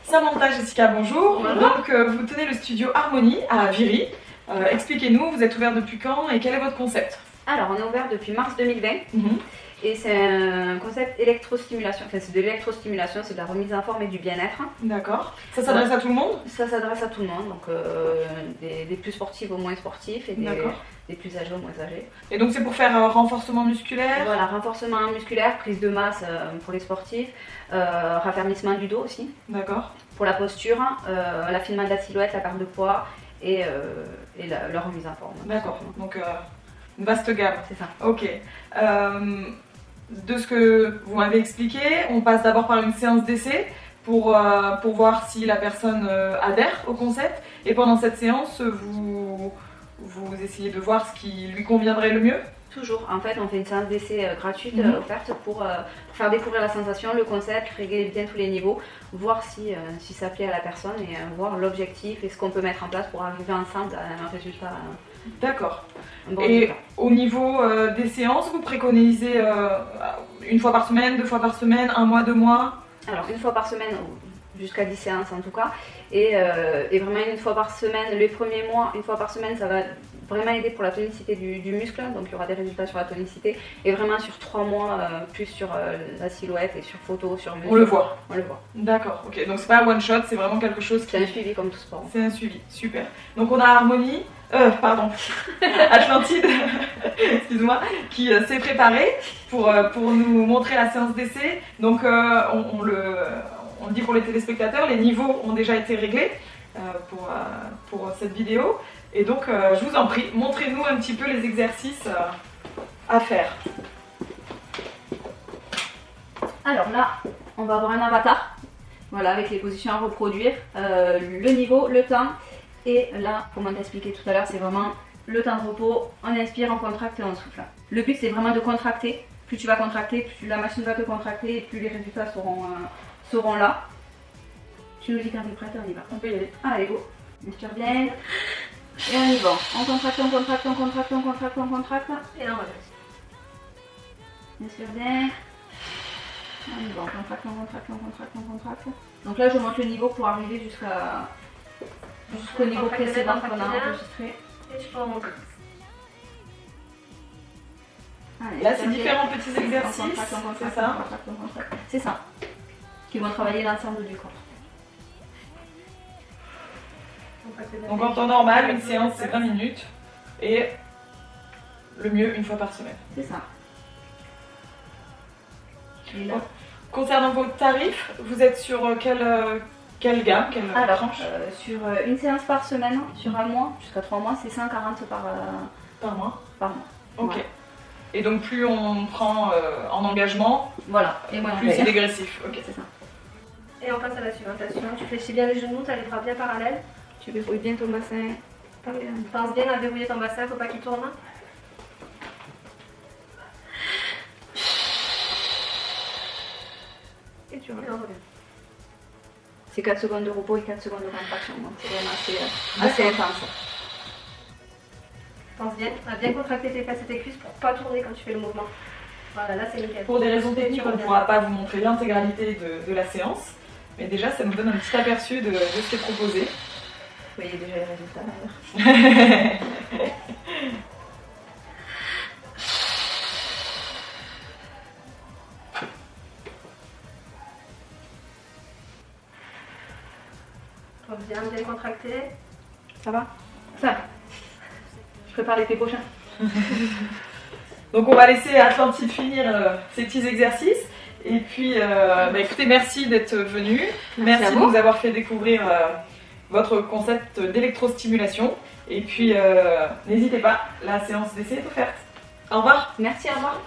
Samantha, Jessica, bonjour. Bonjour. Donc vous tenez le studio Harmonie à Viry. Expliquez-nous, vous êtes ouvert depuis quand et quel est votre concept? Alors, on est ouvert depuis mars 2020 Mhm. et c'est un concept électrostimulation. Enfin, c'est de l'électrostimulation, c'est de la remise en forme et du bien-être. D'accord. Ça s'adresse à tout le monde? Ça s'adresse à tout le monde, donc des plus sportifs aux moins sportifs et des plus âgés aux moins âgés. Et donc c'est pour faire renforcement musculaire? Voilà, renforcement musculaire, prise de masse pour les sportifs, raffermissement du dos aussi, D'accord. pour la posture, l'affinement de la silhouette, la perte de poids et la remise en forme. D'accord. Donc une vaste gamme. C'est ça. Ok. De ce que vous m'avez expliqué, on passe d'abord par une séance d'essai pour voir si la personne adhère au concept. Et pendant cette séance, vous essayez de voir ce qui lui conviendrait le mieux? Toujours. En fait, on fait une séance d'essai gratuite offerte pour faire découvrir la sensation, le concept, régler bien tous les niveaux, voir si ça plaît à la personne et voir l'objectif et ce qu'on peut mettre en place pour arriver ensemble à un résultat. D'accord. Un bon Et résultat. au niveau des séances, vous préconisez une fois par semaine, 2 fois par semaine, 1 mois, 2 mois? Alors, une fois par semaine, jusqu'à 10 séances en tout cas, et vraiment une fois par semaine, les premiers mois, une fois par semaine, ça va vraiment aider pour la tonicité du muscle, donc il y aura des résultats sur la tonicité, et vraiment sur 3 mois, plus sur la silhouette et sur photo, sur muscle. On le voit. On le voit. D'accord, ok. Donc c'est pas un one shot, c'est vraiment quelque chose qui... C'est un suivi comme tout sport. C'est un suivi, super. Donc on a Harmonie, pardon, Atlantide, excuse-moi, qui s'est préparée pour nous montrer la séance d'essai. Donc on le dit pour les téléspectateurs, les niveaux ont déjà été réglés pour cette vidéo. Et donc je vous en prie, montrez-nous un petit peu les exercices à faire. Alors là, on va avoir un avatar, voilà, avec les positions à reproduire, le niveau, le temps, et là, comme on t'a expliqué tout à l'heure, c'est vraiment le temps de repos, on inspire, on contracte et on souffle. Le but c'est vraiment de contracter, plus tu vas contracter, plus la machine va te contracter et plus les résultats seront là. Tu nous dis quand t'es prête, on y va. On peut y aller. Allez, go. Inspire bien, et on y va. On contracte, on contracte, on contracte, on contracte, on contracte, et là on reste. Inspire bien. On y va, on contracte, on contracte, on contracte, on contracte. Donc là, je monte le niveau pour arriver jusqu'au niveau précédent qu'on a enregistré. Et tu peux remonter. Allez, Là, c'est différents petits exercices, c'est ça? C'est ça. Qui vont travailler l'ensemble du corps. Donc en temps normal, une séance c'est 20 minutes et le mieux une fois par semaine. C'est ça. Et là, Concernant vos tarifs, vous êtes sur quelle gamme, quelle alors, tranche sur une séance par semaine, sur un mois, jusqu'à 3 mois, c'est 140 par mois? par mois. Ok. Voilà. Et donc plus on prend en engagement, Voilà. Et moi, plus c'est dégressif. Ok. c'est ça. Et on passe à la suivantation. Tu fléchis bien les genoux, tu as les bras bien parallèles. Tu verrouilles bien ton bassin. Pense bien à verrouiller ton bassin, faut pas qu'il tourne. Et tu Et reviens. on revient. C'est 4 secondes de repos et 4 secondes de contraction. Donc c'est vraiment assez intense. Pense bien à bien contracter tes fesses et tes cuisses pour pas tourner quand tu fais le mouvement. Voilà, là c'est nickel. Pour des raisons techniques, on ne pourra pas vous montrer l'intégralité de la séance, mais déjà ça nous donne un petit aperçu de ce qui est proposé. Vous voyez déjà les résultats. Pense bien, bien contracté. Ça va? Ça va. Je prépare l'été prochain. Donc on va laisser Atlantide finir ses petits exercices. Et puis, écoutez, merci d'être venu. Merci à de vous. nous avoir fait découvrir votre concept d'électrostimulation. Et puis, n'hésitez pas, la séance d'essai est offerte. Au revoir. Merci, au revoir.